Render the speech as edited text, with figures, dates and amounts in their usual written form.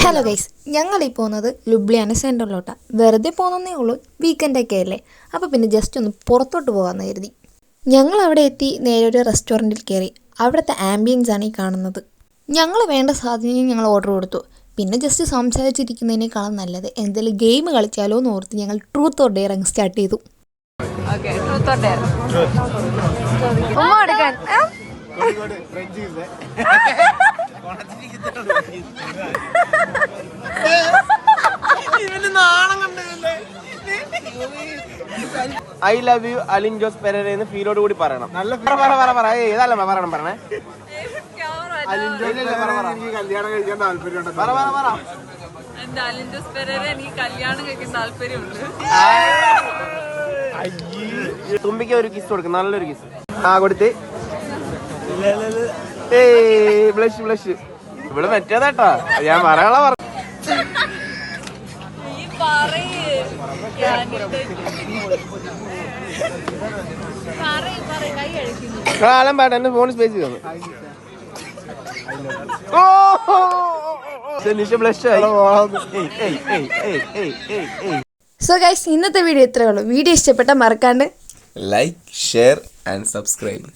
Hello guys, ഞങ്ങൾ ഈ പോകുന്നത് ലുബ്ലിയാന സെൻറ്ററിലോട്ടാണ്. വെറുതെ പോകുന്നേ ഉള്ളൂ, വീക്കെൻഡൊക്കെ അല്ലേ. അപ്പോൾ പിന്നെ ജസ്റ്റ് ഒന്ന് പുറത്തോട്ട് പോകാമെന്ന് കരുതി. ഞങ്ങൾ അവിടെ എത്തി നേരെ ഒരു റെസ്റ്റോറൻറ്റിൽ കയറി. അവിടുത്തെ ആംബിയൻസ് ആണ് ഈ കാണുന്നത്. ഞങ്ങൾ വേണ്ട സാധനം ഞങ്ങൾ ഓർഡർ കൊടുത്തു. പിന്നെ ജസ്റ്റ് സംസാരിച്ചിരിക്കുന്നതിനേക്കാളും നല്ലത് എന്തെങ്കിലും ഗെയിം കളിച്ചാലോ എന്ന് ഓർത്ത് ഞങ്ങൾ ട്രൂത്ത് ഓർ ഡെയർ അങ്ങ് സ്റ്റാർട്ട് ചെയ്തു. I love you Alin Jose Pereira എന്ന് ഫീലോട് കൂടി പറയണം. നല്ല ഏതല്ല പറയണം പറഞ്ഞേ. കല്യാണം കഴിക്കാൻ താല്പര്യമുണ്ട്. തുമ്പിക്ക് ഒരു കിസ് കൊടുക്കും, നല്ലൊരു കിസ്. കൊടുത്ത് ബ്ലഷ് ബ്ലഷ് ഇവിടെ മറ്റേതാട്ടാ ഞാൻ പറയാനുള്ള പറഞ്ഞു. കാലം പാട്ട എന്റെ ഫോൺ സ്പേസ് ചെയ്തു. സോ ഗൈസ്, ഇന്നത്തെ വീഡിയോ ഇത്രയേ ഉള്ളൂ. വീഡിയോ ഇഷ്ടപ്പെട്ട മറക്കാണ്ട് ലൈക്ക്, ഷെയർ ആൻഡ് സബ്സ്ക്രൈബ്.